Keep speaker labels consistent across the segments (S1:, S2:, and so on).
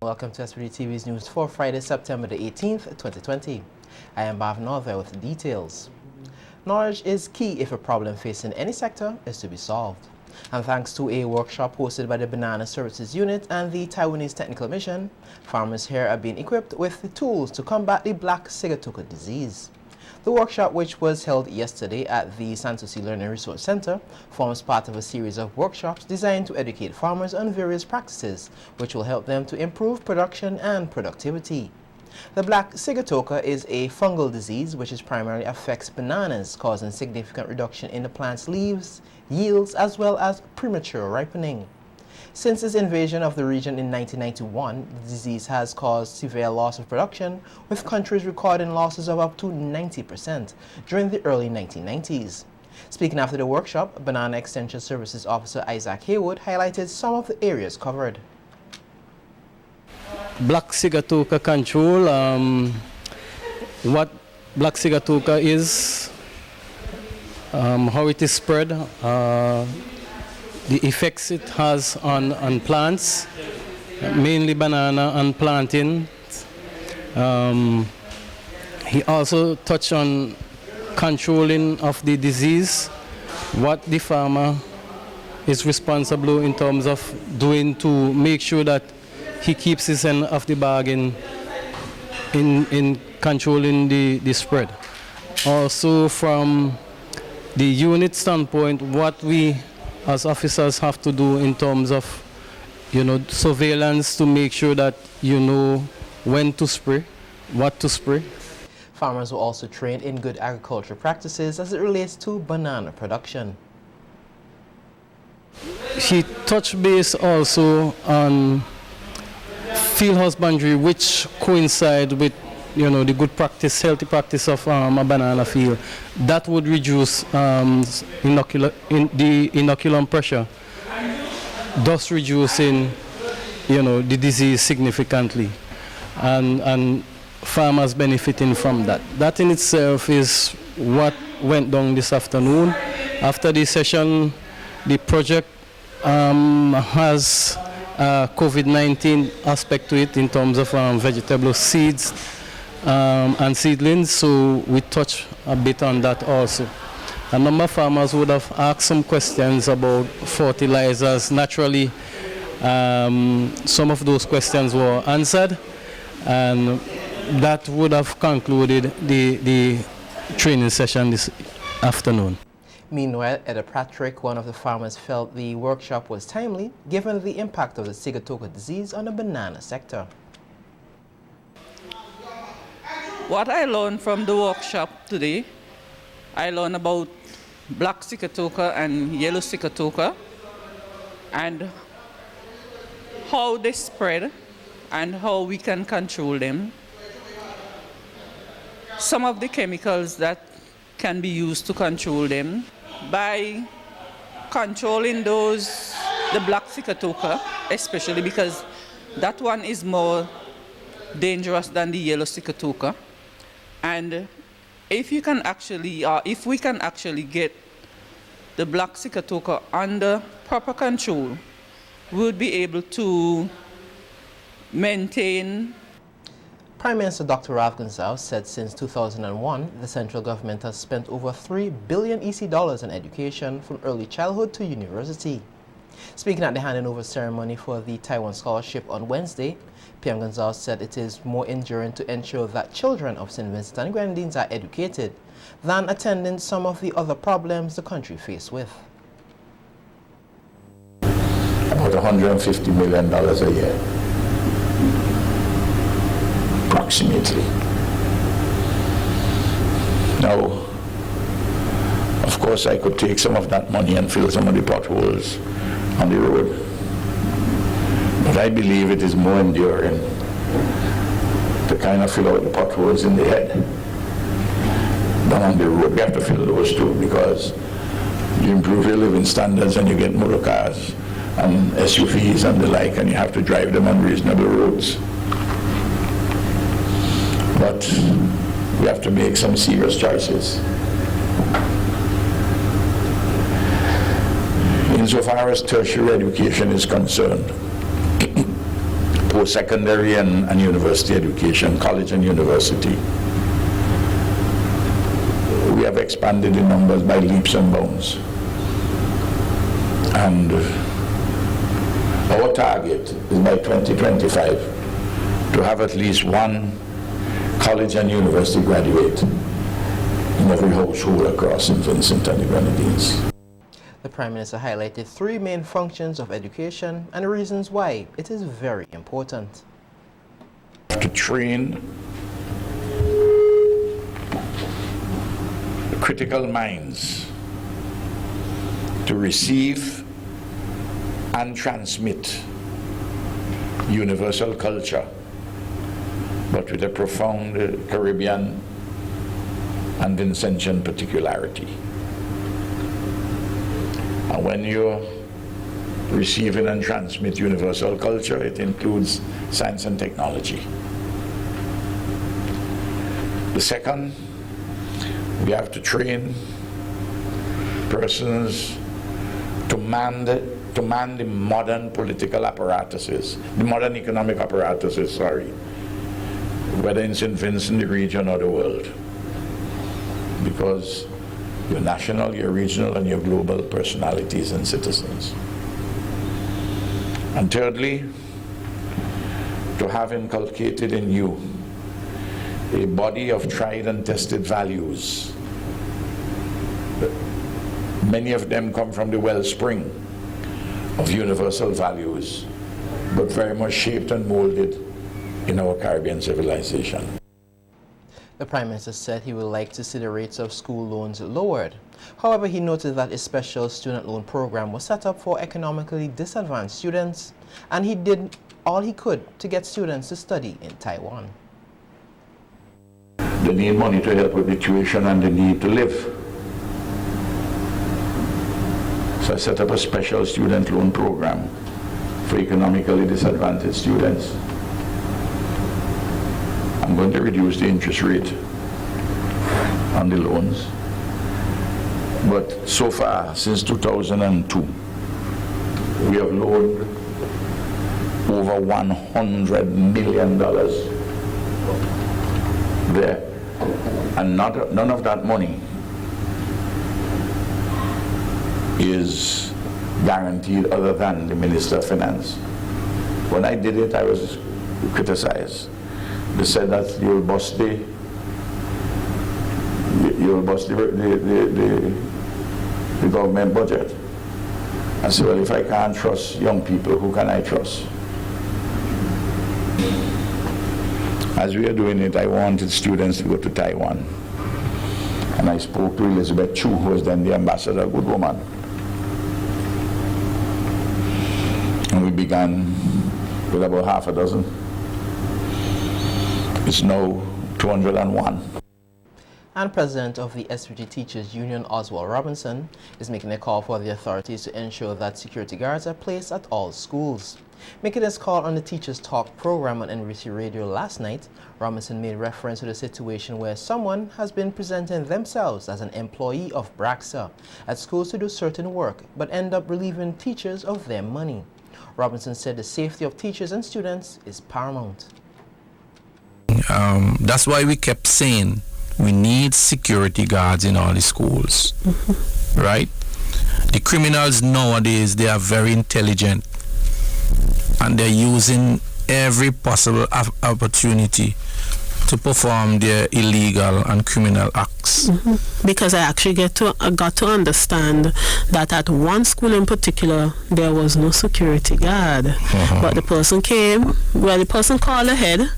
S1: Welcome to SVGTV's news for Friday, September the 18th, 2020. I am Bav Norvell with the details. Knowledge is key if a problem facing any sector is to be solved. And thanks to a workshop hosted by the Banana Services Unit and the Taiwanese Technical Mission, farmers here are being equipped with the tools to combat the black Sigatoka disease. The workshop, which was held yesterday at the Sanssouci Learning Resource Center, forms part of a series of workshops designed to educate farmers on various practices, which will help them to improve production and productivity. The black Sigatoka is a fungal disease which primarily affects bananas, causing significant reduction in the plant's leaves, yields, as well as premature ripening. Since its invasion of the region in 1991, the disease has caused severe loss of production, with countries recording losses of up to 90% during the early 1990s. Speaking after the workshop, Banana Extension Services Officer Isaac Haywood highlighted some of the areas covered.
S2: Black Sigatoka control, what black Sigatoka is, how it is spread, the effects it has on plants, mainly banana and plantain. He also touched on controlling of the disease, what the farmer is responsible in terms of doing to make sure that he keeps his end of the bargain in controlling the spread. Also from the unit standpoint, what we as officers have to do in terms of, surveillance to make sure that you know when to spray, what to spray.
S1: Farmers were also trained in good agricultural practices as it relates to banana production.
S2: He touched base also on field husbandry, which coincide with the good practice, healthy practice of a banana field. That would reduce the inoculum pressure, thus reducing the disease significantly, and farmers benefiting from that. That in itself is what went down this afternoon. After the session, the project has a COVID-19 aspect to it in terms of vegetable seeds and seedlings, so we touch a bit on that also. A number of farmers would have asked some questions about fertilizers. Naturally, some of those questions were answered, and that would have concluded the training session this afternoon.
S1: Meanwhile, Edda Patrick, one of the farmers, felt the workshop was timely given the impact of the Sigatoka disease on the banana sector.
S3: What I learned from the workshop today, I learned about black Sigatoka and yellow Sigatoka and how they spread and how we can control them. Some of the chemicals that can be used to control them. By controlling the black Sigatoka, especially because that one is more dangerous than the yellow Sigatoka. And if we can actually get the black Sigatoka under proper control, we would be able to maintain.
S1: Prime Minister Dr. Rav Gonsalves said since 2001, the central government has spent over $3 billion EC dollars on education from early childhood to university. Speaking at the handing over ceremony for the Taiwan Scholarship on Wednesday, PM Gonsalves said it is more enduring to ensure that children of St. Vincent and Grenadines are educated than attending some of the other problems the country faces with.
S4: About $150 million a year. Approximately. Now, of course, I could take some of that money and fill some of the potholes on the road, but I believe it is more enduring to kind of fill out the potholes in the head than on the road. We have to fill those too, because you improve your living standards and you get motor cars and SUVs and the like, and you have to drive them on reasonable roads. But we have to make some serious choices. Insofar as tertiary education is concerned, post-secondary and university education, college and university. We have expanded in numbers by leaps and bounds. And our target is by 2025 to have at least one college and university graduate in every household across St. Vincent and the Grenadines.
S1: The Prime Minister highlighted three main functions of education and reasons why it is very important.
S4: To train critical minds to receive and transmit universal culture, but with a profound Caribbean and Vincentian particularity. And when you receive and transmit universal culture, it includes science and technology. The second, we have to train persons to man the modern political apparatuses, the modern economic apparatuses, whether in St. Vincent, the region, or the world. Because your national, your regional, and your global personalities and citizens. And thirdly, to have inculcated in you a body of tried and tested values. Many of them come from the wellspring of universal values, but very much shaped and molded in our Caribbean civilization.
S1: The Prime Minister said he would like to see the rates of school loans lowered. However, he noted that a special student loan program was set up for economically disadvantaged students, and he did all he could to get students to study in Taiwan.
S4: They need money to help with the tuition and the need to live. So I set up a special student loan program for economically disadvantaged students. I'm going to reduce the interest rate on the loans. But so far, since 2002, we have loaned over $100 million there. And none of that money is guaranteed other than the Minister of Finance. When I did it, I was criticized. They said that you'll bust the government budget. I said, well, if I can't trust young people, who can I trust? As we are doing it, I wanted students to go to Taiwan. And I spoke to Elizabeth Chu, who was then the ambassador, a good woman. And we began with about half a dozen. It's now 201.
S1: And President of the SVG Teachers Union, Oswald Robinson, is making a call for the authorities to ensure that security guards are placed at all schools. Making his call on the Teachers Talk program on NBC Radio last night, Robinson made reference to the situation where someone has been presenting themselves as an employee of Braxa at schools to do certain work, but end up relieving teachers of their money. Robinson said the safety of teachers and students is paramount.
S5: That's why we kept saying we need security guards in all the schools, right? The criminals nowadays, they are very intelligent and they're using every possible opportunity to perform their illegal and criminal acts.
S6: Because I actually got to understand that at one school in particular, there was no security guard. But the person came, well, the person called ahead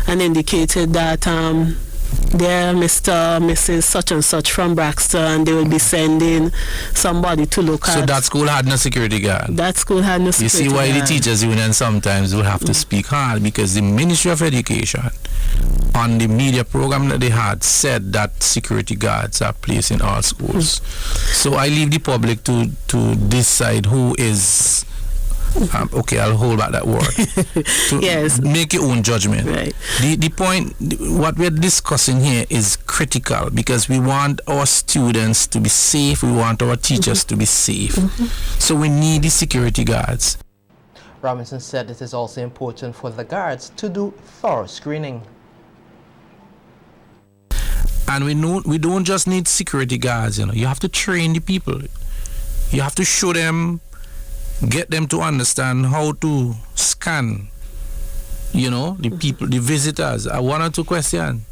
S6: and indicated that they're Mr. Mrs. such and such from Braxton, and they will be sending somebody to look at.
S5: So that school had no security guard?
S6: That school had no security guard.
S5: You see why the teachers union sometimes will have to speak hard, because the Ministry of Education on the media program that they had said that security guards are placed in all schools. So I leave the public to decide who is okay, I'll hold back that word.
S6: Yes.
S5: Make your own judgment.
S6: Right.
S5: The point, what we're discussing here is critical, because we want our students to be safe, we want our teachers to be safe. So we need the security guards.
S1: Robinson said it is also important for the guards to do thorough screening.
S5: And we don't just need security guards, you have to train the people. You have to show them, get them to understand how to scan, the people, the visitors. One or two questions.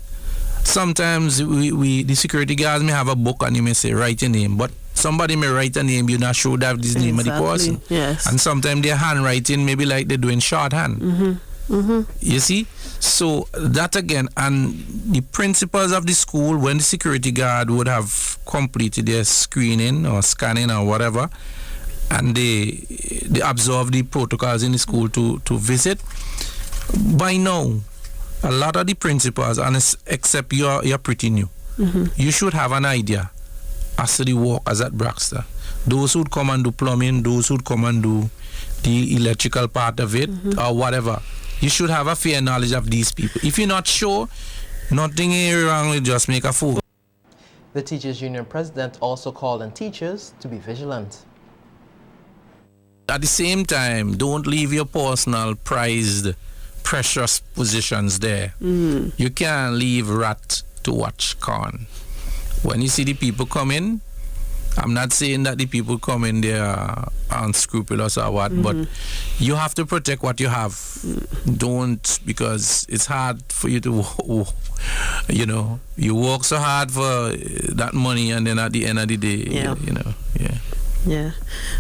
S5: Sometimes the security guards may have a book and you may say, write your name, but somebody may write a name, you're not sure that this name of the person.
S6: Yes.
S5: And sometimes their handwriting may be like they're doing shorthand. You see? So that again, and the principals of the school, when the security guard would have completed their screening or scanning or whatever, and they observe the protocols in the school to visit, by now, a lot of the principals, and except you're pretty new, you should have an idea as to the workers at Braxton. Those who'd come and do plumbing, those who'd come and do the electrical part of it, or whatever. You should have a fair knowledge of these people. If you're not sure, nothing is wrong with just make a fool.
S1: The Teachers Union president also called on teachers to be vigilant.
S5: At the same time, don't leave your personal, prized, precious positions there. You can't leave rat to watch corn. When you see the people come in, I'm not saying that the people come in there unscrupulous or what, but you have to protect what you have. Don't, because it's hard for you to, you work so hard for that money, and then at the end of the day,
S6: Yeah.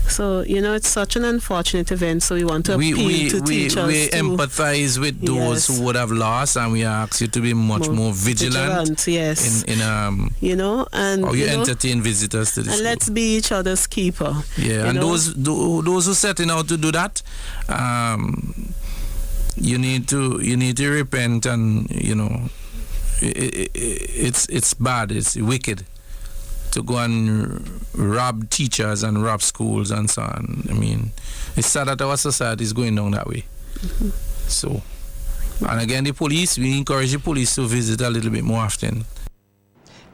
S6: So, it's such an unfortunate event, so we want to appeal to teachers.
S5: We empathize with those who would have lost, and we ask you to be much more vigilant.
S6: Yes.
S5: And how you entertain visitors to the school.
S6: Let's be each other's keeper.
S5: Yeah, and those who setting out to do that, you need to repent, and it's bad, it's wicked to go and rob teachers and rob schools and so on. I mean, it's sad that our society is going down that way. So, and again, the police, we encourage the police to visit a little bit more often.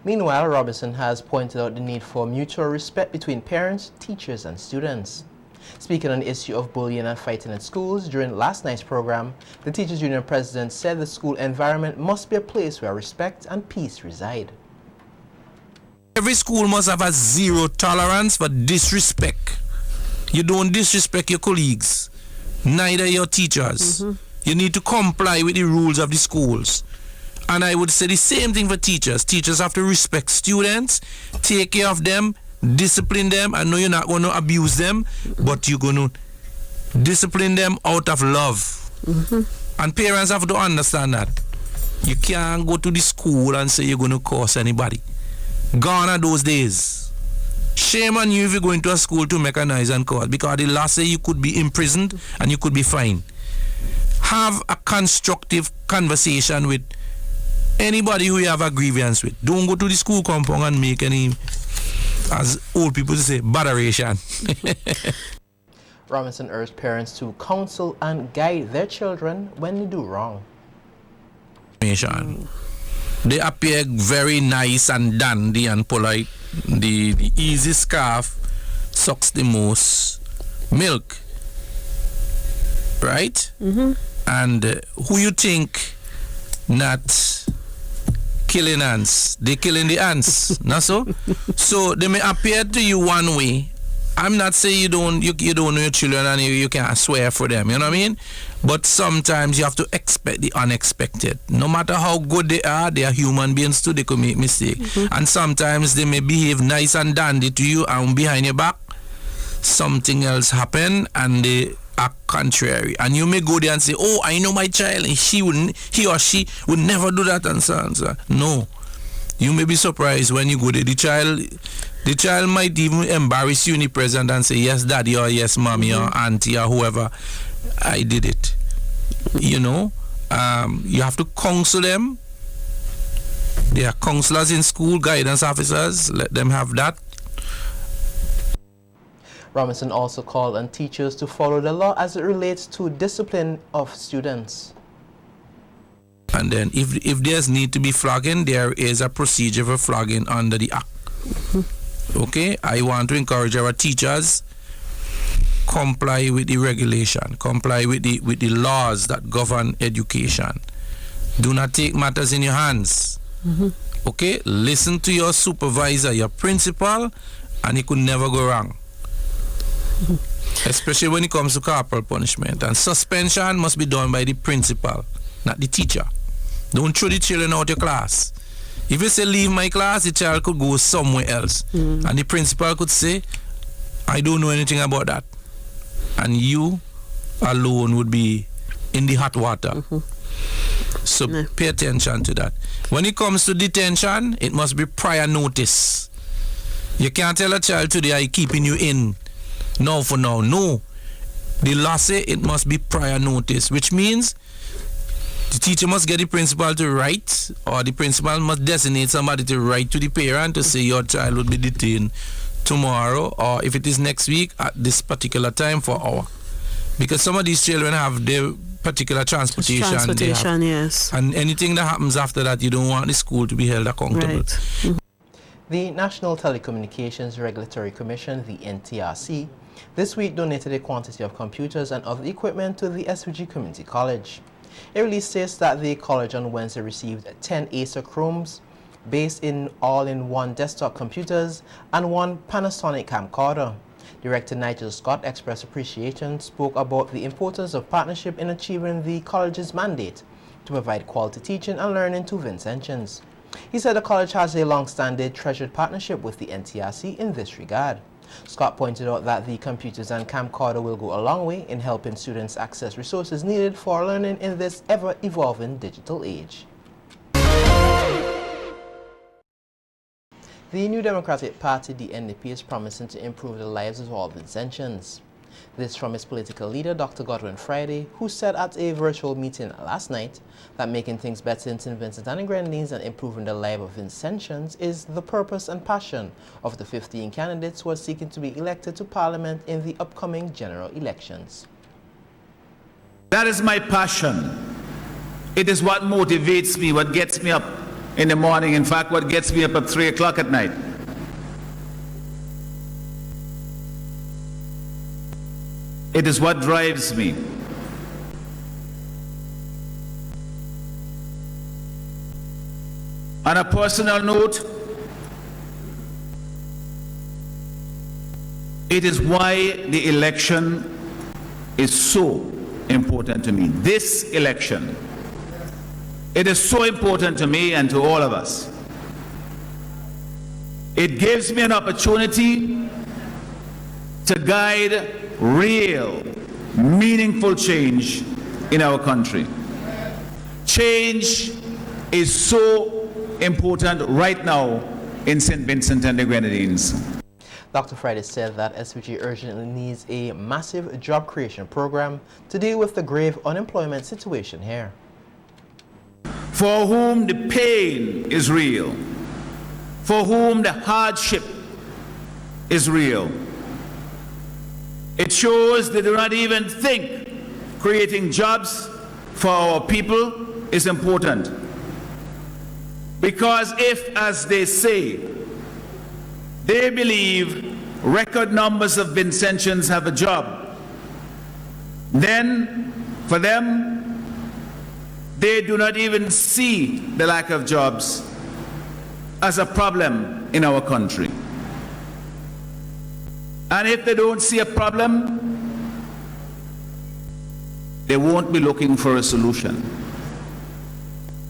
S1: Meanwhile, Robinson has pointed out the need for mutual respect between parents, teachers, and students. Speaking on the issue of bullying and fighting in schools during last night's program, the Teachers Union president said the school environment must be a place where respect and peace reside.
S5: Every school must have a zero tolerance for disrespect. You don't disrespect your colleagues, neither your teachers. You need to comply with the rules of the schools. And I would say the same thing for teachers. Teachers have to respect students, take care of them, discipline them. I know you're not going to abuse them, but you're going to discipline them out of love. And parents have to understand that. You can't go to the school and say you're going to curse anybody. Gone are those days. Shame on you if you're going to a school to make a noise and cause, because the last day you could be imprisoned and you could be fined. Have a constructive conversation with anybody who you have a grievance with. Don't go to the school compound and make any, as old people say, botheration.
S1: Robinson urged parents to counsel and guide their children when they do wrong.
S5: They appear very nice and dandy and polite. The easy scarf sucks the most milk, right? And who you think not killing ants? They killing the ants, not so? So they may appear to you one way. I'm not saying you don't know your children and you can't swear for them, you know what I mean? But sometimes you have to expect the unexpected. No matter how good they are human beings too, they could make mistakes. And sometimes they may behave nice and dandy to you, and behind your back, something else happen and they act contrary. And you may go there and say, oh, I know my child, and he or she would never do that and so on. So. No. You may be surprised when you go there. The child might even embarrass you in the present and say, yes, daddy, or yes, mommy, or auntie, or whoever, I did it. You have to counsel them. There are counselors in school, guidance officers, let them have that.
S1: Robinson also called on teachers to follow the law as it relates to discipline of students.
S5: And then if there's need to be flogging, there is a procedure for flogging under the Act. Okay? I want to encourage our teachers comply with the regulation, comply with the laws that govern education. Do not take matters in your hands. Okay? Listen to your supervisor, your principal, and it could never go wrong. Especially when it comes to corporal punishment. And suspension must be done by the principal, not the teacher. Don't throw the children out of your class. If you say leave my class, the child could go somewhere else. And the principal could say, I don't know anything about that. And you alone would be in the hot water. So pay attention to that. When it comes to detention, it must be prior notice. You can't tell a child today, I'm keeping you in. No for now. No. The law say it must be prior notice, which means the teacher must get the principal to write, or the principal must designate somebody to write to the parent to say your child will be detained tomorrow, or if it is next week at this particular time for hour. Because some of these children have their particular transportation.
S6: Yes.
S5: And anything that happens after that, you don't want the school to be held accountable.
S6: Right.
S1: The National Telecommunications Regulatory Commission, the NTRC, this week donated a quantity of computers and other equipment to the SVG Community College. A release states that the college on Wednesday received 10 Acer Chromes based in all-in-one desktop computers and 1 Panasonic camcorder. Director Nigel Scott expressed appreciation, spoke about the importance of partnership in achieving the college's mandate to provide quality teaching and learning to Vincentians. He said the college has a long-standing treasured partnership with the NTRC in this regard. Scott pointed out that the computers and camcorder will go a long way in helping students access resources needed for learning in this ever-evolving digital age. The New Democratic Party, the NDP, is promising to improve the lives of all Vincentians. This from its political leader, Dr. Godwin Friday, who said at a virtual meeting last night that making things better in St. Vincent and the Grenadines and improving the life of Vincentians is the purpose and passion of the 15 candidates who are seeking to be elected to Parliament in the upcoming general elections.
S7: That is my passion. It is what motivates me, what gets me up in the morning, in fact, what gets me up at 3 o'clock at night. It is what drives me. On a personal note, it is why the election is so important to me. This election, it is so important to me and to all of us. It gives me an opportunity to guide real, meaningful change in our country. Change is so important right now in St. Vincent and the Grenadines.
S1: Dr. Friday said that SVG urgently needs a massive job creation program to deal with the grave unemployment situation here.
S7: For whom the pain is real, for whom the hardship is real. It shows they do not even think creating jobs for our people is important. Because if, as they say, they believe record numbers of Vincentians have a job, then for them, they do not even see the lack of jobs as a problem in our country. And if they don't see a problem, they won't be looking for a solution.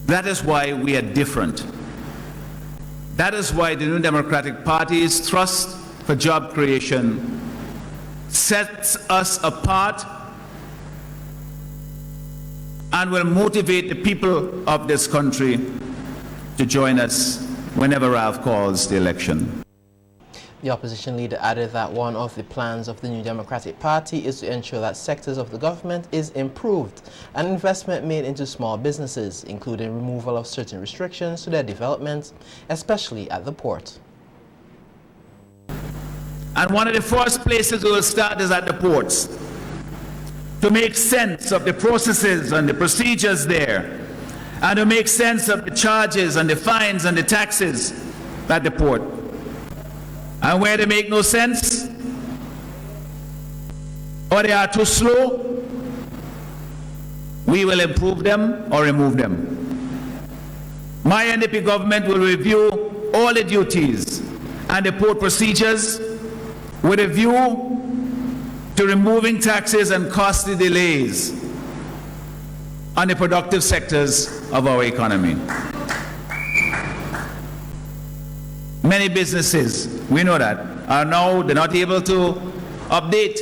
S7: That is why we are different. That is why the New Democratic Party's thrust for job creation sets us apart and will motivate the people of this country to join us whenever Ralph calls the election.
S1: The opposition leader added that one of the plans of the New Democratic Party is to ensure that sectors of the government is improved and investment made into small businesses, including removal of certain restrictions to their development, especially at the port.
S7: And one of the first places we will start is at the ports, to make sense of the processes and the procedures there, and to make sense of the charges and the fines and the taxes at the port. And where they make no sense, or they are too slow, we will improve them or remove them. My NDP government will review all the duties and report procedures with a view to removing taxes and costly delays on the productive sectors of our economy. Many businesses, we know that, are now they're not able to update,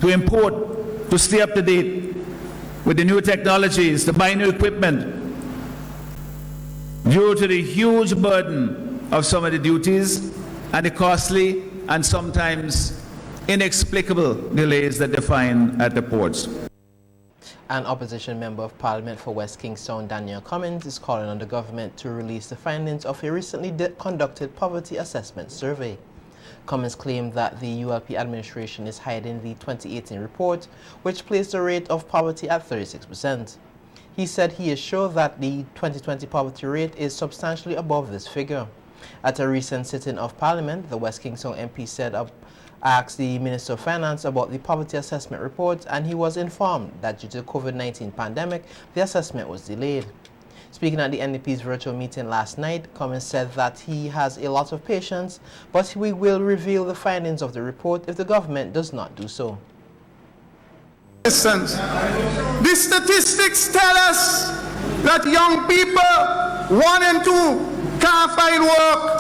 S7: to import, to stay up to date with the new technologies, to buy new equipment, due to the huge burden of some of the duties and the costly and sometimes inexplicable delays that they find at the ports.
S1: An opposition member of Parliament for West Kingstown, Daniel Cummins, is calling on the government to release the findings of a recently conducted poverty assessment survey. Cummins claimed that the ULP administration is hiding the 2018 report, which placed the rate of poverty at 36%. He said he is sure that the 2020 poverty rate is substantially above this figure. At a recent sitting of Parliament, the West Kingstown MP asked the Minister of Finance about the poverty assessment report, and he was informed that due to the COVID-19 pandemic, the assessment was delayed. Speaking at the NDP's virtual meeting last night, Cummins said that he has a lot of patience, but we will reveal the findings of the report if the government does not do so.
S8: The statistics tell us that young people, 1 in 2, can't find work.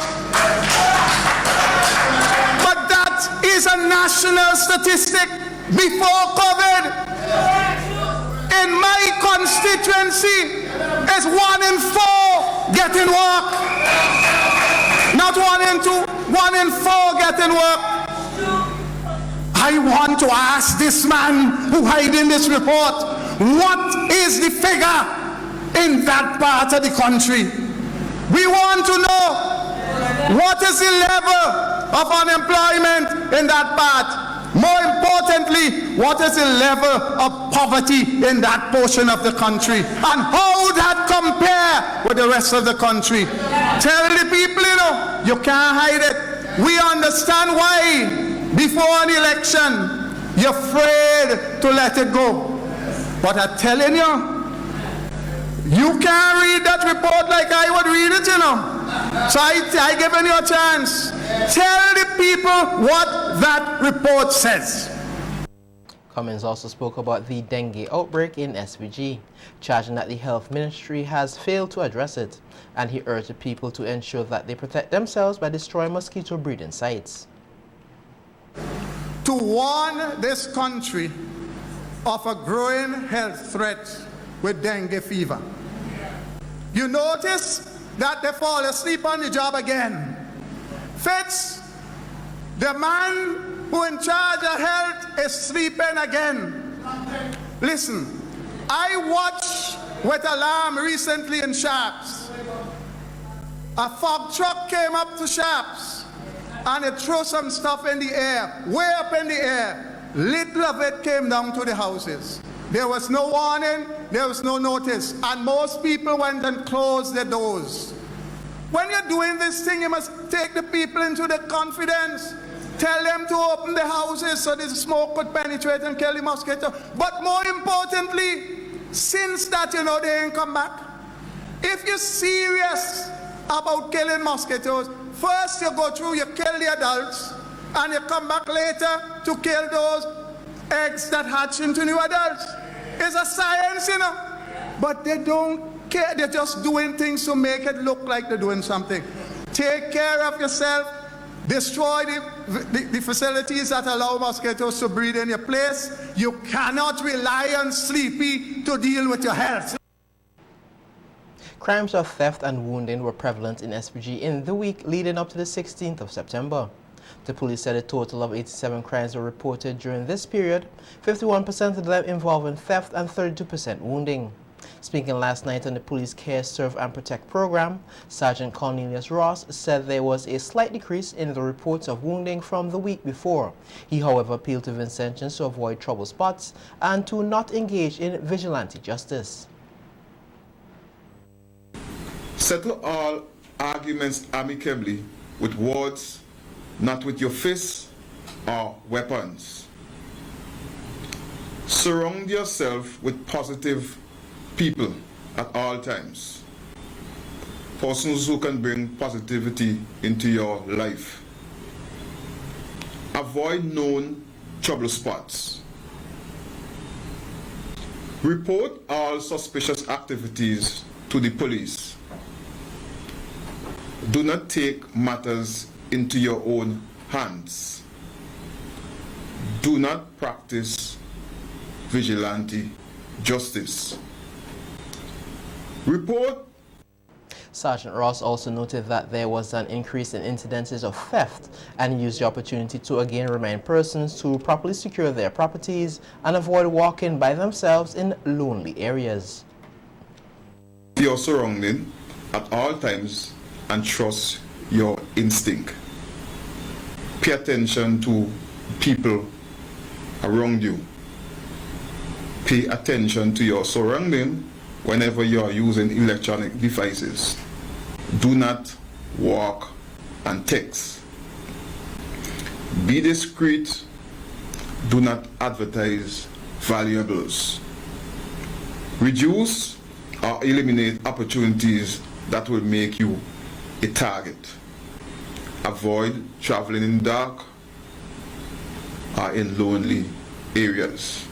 S8: But that is a national statistic before COVID. In my constituency, it's 1 in 4 getting work. Not 1 in 2, 1 in 4 getting work. I want to ask this man who hiding this report, what is the figure in that part of the country? We want to know what is the level of unemployment in that part. More importantly, what is the level of poverty in that portion of the country, and how that compare with the rest of the country? Tell the people, you can't hide it. We understand why before an election you're afraid to let it go. But I'm telling you can't read that report like I would read it, So I given you a chance. Tell the people what that report says.
S1: Cummins also spoke about the dengue outbreak in SVG, charging that the Health Ministry has failed to address it, and he urged the people to ensure that they protect themselves by destroying mosquito breeding sites.
S8: To warn this country of a growing health threat with dengue fever. You notice that they fall asleep on the job again. Fitz, the man who in charge of health, is sleeping again. Listen, I watched with alarm recently in Sharps. A fog truck came up to Sharps and it threw some stuff in the air, way up in the air. Little of it came down to the houses. There was no warning, there was no notice, and most people went and closed their doors. When you're doing this thing, you must take the people into the confidence. Tell them to open the houses so the smoke could penetrate and kill the mosquito. But more importantly, since that, they ain't come back. If you're serious about killing mosquitoes, first you go through, you kill the adults, and you come back later to kill those eggs that hatch into new adults. It's a science, But they don't care. They're just doing things to make it look like they're doing something. Take care of yourself. Destroy the facilities that allow mosquitoes to breed in your place. You cannot rely on Sleepy to deal with your health.
S1: Crimes of theft and wounding were prevalent in SVG in the week leading up to the 16th of September. The police said a total of 87 crimes were reported during this period, 51% of them involving theft and 32% wounding. Speaking last night on the Police Care, Serve and Protect program, Sergeant Cornelius Ross said there was a slight decrease in the reports of wounding from the week before. He, however, appealed to Vincentians to avoid trouble spots and to not engage in vigilante justice.
S9: Settle all arguments amicably with words, not with your fists or weapons. Surround yourself with positive people at all times. Persons who can bring positivity into your life. Avoid known trouble spots. Report all suspicious activities to the police. Do not take matters into your own hands. Do not practice vigilante justice. Report.
S1: Sergeant Ross also noted that there was an increase in incidences of theft and used the opportunity to again remind persons to properly secure their properties and avoid walking by themselves in lonely areas.
S9: Your surrounding at all times and trust your instinct. Pay attention to people around you. Pay attention to your surrounding whenever you are using electronic devices. Do not walk and text. Be discreet. Do not advertise valuables. Reduce or eliminate opportunities that will make you a target. Avoid traveling in dark or in lonely areas.